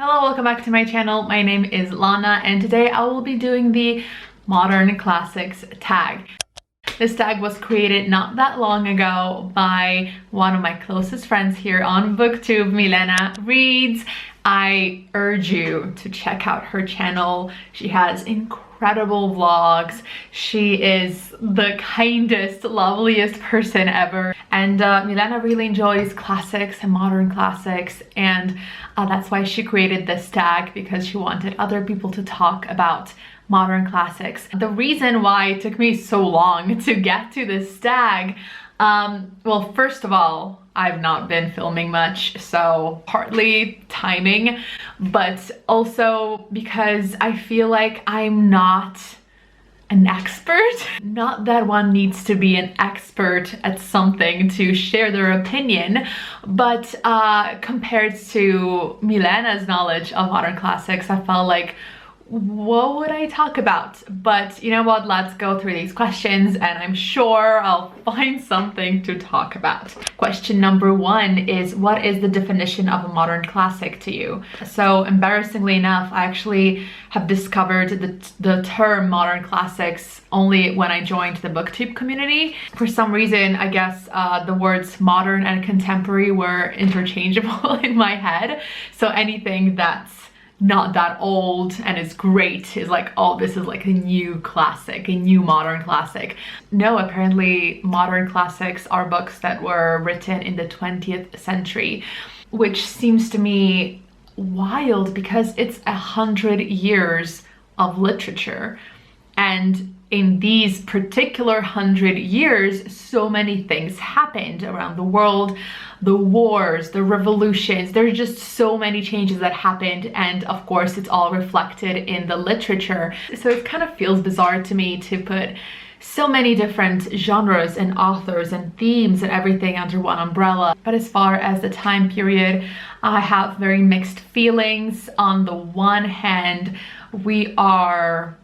Hello, welcome back to my channel. My name is Lana and today I will be doing the Modern Classics tag. This tag was created not that long ago by one of my closest friends here on BookTube, Milena Reads. I urge you to check out her channel. She has incredible vlogs. She is the kindest, loveliest person ever. And Milena really enjoys classics and modern classics, and that's why she created this tag, because she wanted other people to talk about modern classics. The reason why it took me so long to get to this tag, well, first of all, I've not been filming much, so partly timing, but also because I feel like I'm not an expert. Not that one needs to be an expert at something to share their opinion, but compared to Milena's knowledge of modern classics, I felt like, what would I talk about? But you know what, let's go through these questions and I'm sure I'll find something to talk about. Question number one is, what is the definition of a modern classic to you? So embarrassingly enough, I actually have discovered the term modern classics only when I joined the BookTube community. For some reason, I guess the words modern and contemporary were interchangeable in my head. So anything that's not that old and is great is like, oh, this is like a new classic, a new modern classic. No, apparently modern classics are books that were written in the 20th century, which seems to me wild because it's 100 years of literature. And in these particular 100 years, so many things happened around the world. The wars, the revolutions, there's just so many changes that happened, and of course it's all reflected in the literature. So it kind of feels bizarre to me to put so many different genres and authors and themes and everything under one umbrella. But as far as the time period, I have very mixed feelings. On the one hand, we are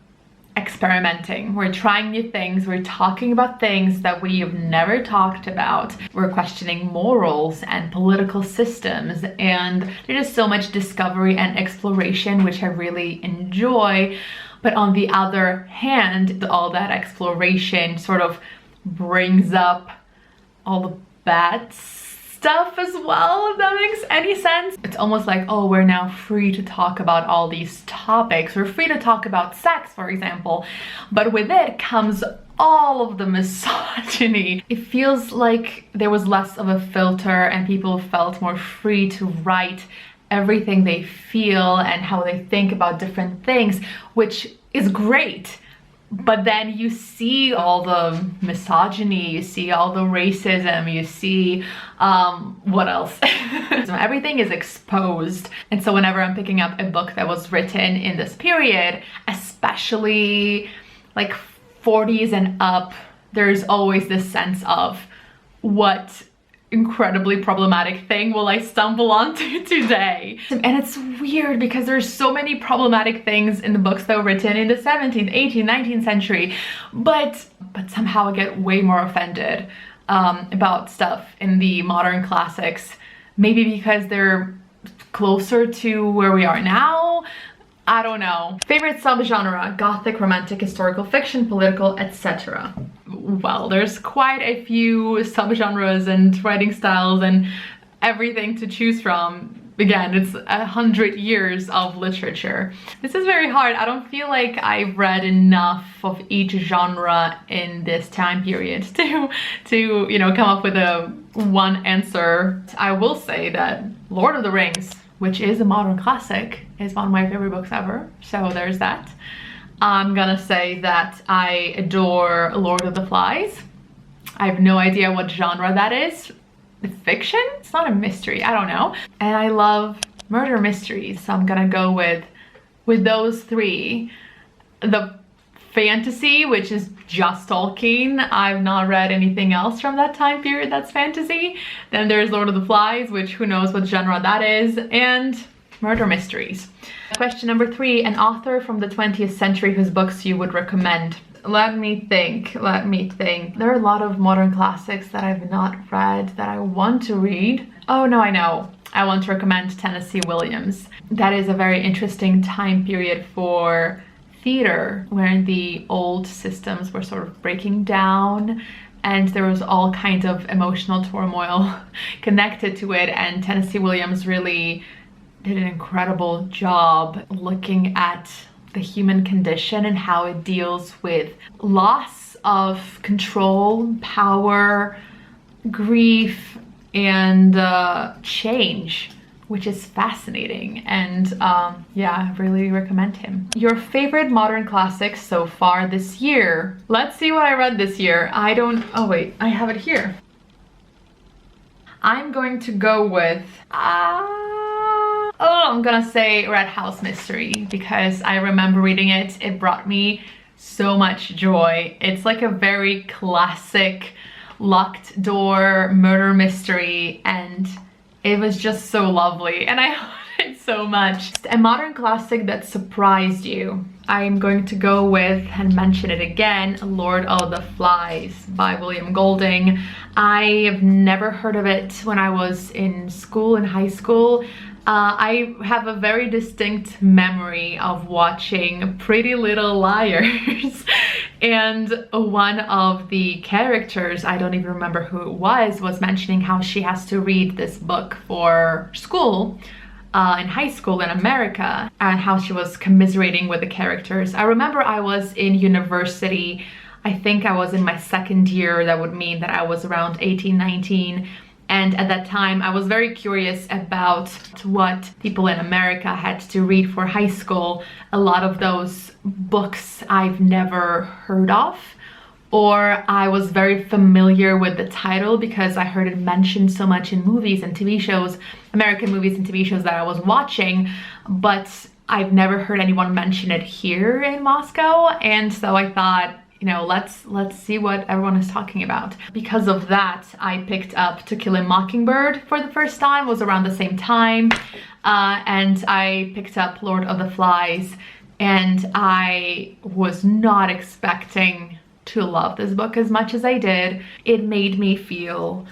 experimenting, we're trying new things, we're talking about things that we've never talked about, we're questioning morals and political systems, and there's just so much discovery and exploration, which I really enjoy. But on the other hand, all that exploration sort of brings up all the bad stuff as well, if that makes any sense. It's almost like, oh, we're now free to talk about all these topics. We're free to talk about sex, for example, but with it comes all of the misogyny. It feels like there was less of a filter and people felt more free to write everything they feel and how they think about different things, which is great. But then you see all the misogyny, you see all the racism, you see what else? So everything is exposed. And so whenever I'm picking up a book that was written in this period, especially like 40s and up, there's always this sense of, what incredibly problematic thing will I stumble onto today? And it's weird because there's so many problematic things in the books that were written in the 17th, 18th, 19th century, but somehow I get way more offended about stuff in the modern classics, maybe because they're closer to where we are now. I don't know. Favorite subgenre: gothic, romantic, historical fiction, political, etc. Well, there's quite a few subgenres and writing styles and everything to choose from. Again, it's 100 years of literature. This is very hard. I don't feel like I've read enough of each genre in this time period to you know, come up with a one answer. I will say that Lord of the Rings, which is a modern classic, is one of my favorite books ever. So there's that. I'm gonna say that I adore Lord of the Flies. I have no idea what genre that is. Fiction? It's not a mystery, I don't know. And I love murder mysteries, so I'm gonna go with those three. The fantasy, which is just Tolkien. I've not read anything else from that time period that's fantasy. Then there's Lord of the Flies, which who knows what genre that is, and murder mysteries. Question number 3, an author from the 20th century whose books you would recommend. Let me think. There are a lot of modern classics that I've not read that I want to read. Oh no, I know. I want to recommend Tennessee Williams. That is a very interesting time period for theater, where the old systems were sort of breaking down and there was all kinds of emotional turmoil connected to it, and Tennessee Williams really did an incredible job looking at the human condition and how it deals with loss of control, power, grief, and change, which is fascinating. And yeah, I really recommend him. Your favorite modern classics so far this year? Let's see what I read this year. Oh wait, I have it here. I'm going to go with I'm gonna say Red House Mystery, because I remember reading it. It brought me so much joy. It's like a very classic locked door murder mystery, and it was just so lovely and I loved it so much. A modern classic that surprised you. I'm going to go with, and mention it again, Lord of the Flies by William Golding. I have never heard of it when I was in school, in high school. I have a very distinct memory of watching Pretty Little Liars and one of the characters, I don't even remember who it was mentioning how she has to read this book for school in high school in America, and how she was commiserating with the characters. I remember I was in university. I think I was in my second year. That would mean that I was around 18, 19. And at that time, I was very curious about what people in America had to read for high school. A lot of those books I've never heard of, or I was very familiar with the title because I heard it mentioned so much in movies and TV shows, American movies and TV shows that I was watching, but I've never heard anyone mention it here in Moscow. And so I thought, you know, let's see what everyone is talking about. Because of that, I picked up To Kill a Mockingbird for the first time. It was around the same time. And I picked up Lord of the Flies, and I was not expecting to love this book as much as I did. It made me feel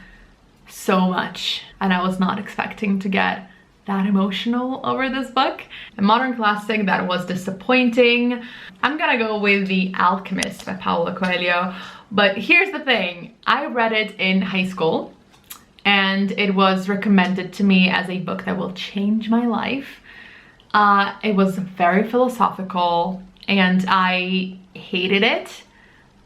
so much, and I was not expecting to get that emotional over this book. A modern classic that was disappointing. I'm gonna go with The Alchemist by Paulo Coelho. But here's the thing, I read it in high school and it was recommended to me as a book that will change my life. It was very philosophical and I hated it.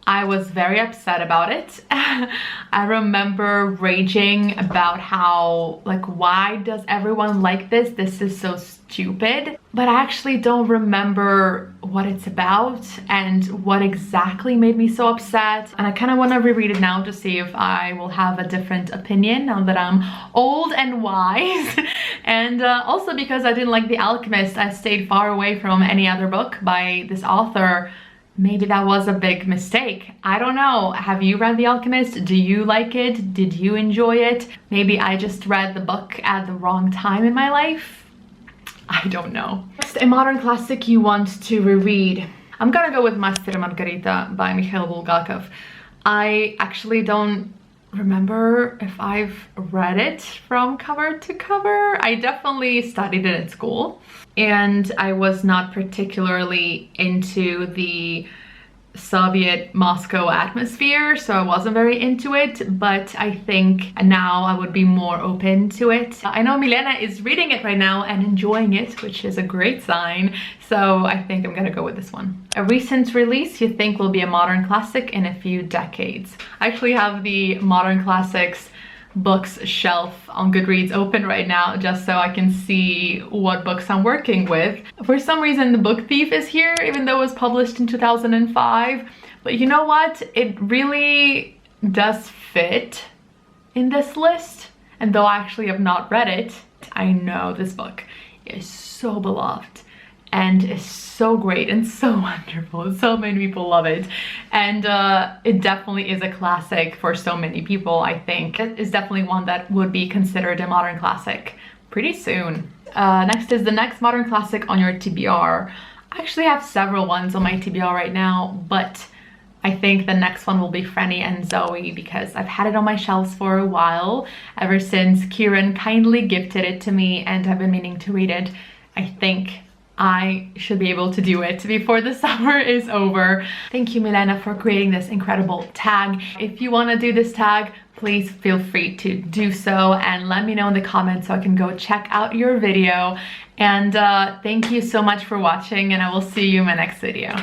I was very upset about it. I remember raging about how, like, why does everyone like this? This is so stupid. But I actually don't remember what it's about and what exactly made me so upset. And I kind of want to reread it now to see if I will have a different opinion now that I'm old and wise. And also because I didn't like The Alchemist, I stayed far away from any other book by this author. Maybe that was a big mistake. I don't know. Have you read The Alchemist? Do you like it? Did you enjoy it? Maybe I just read the book at the wrong time in my life. I don't know. Next, a modern classic you want to reread. I'm gonna go with Master and Margarita by Mikhail Bulgakov. I actually don't remember if I've read it from cover to cover. I definitely studied it at school, and I was not particularly into the Soviet Moscow atmosphere, so I wasn't very into it, but I think now I would be more open to it. I know Milena is reading it right now and enjoying it, which is a great sign, so I think I'm gonna go with this one. A recent release you think will be a modern classic in a few decades? I actually have the modern classics books shelf on Goodreads open right now just so I can see what books I'm working with. For some reason The Book Thief is here, even though it was published in 2005, but you know what, it really does fit in this list, and though I actually have not read it, I know this book is so beloved and is so great and so wonderful. So many people love it, and it definitely is a classic for so many people. I think it is definitely one that would be considered a modern classic pretty soon. Next is the next modern classic on your TBR. I actually have several ones on my TBR right now, but I think the next one will be Frenny and Zoe because I've had it on my shelves for a while, ever since Kieran kindly gifted it to me, and I've been meaning to read it. I think I should be able to do it before the summer is over. Thank you, Milena, for creating this incredible tag. If you want to do this tag, please feel free to do so and let me know in the comments so I can go check out your video. And thank you so much for watching, and I will see you in my next video.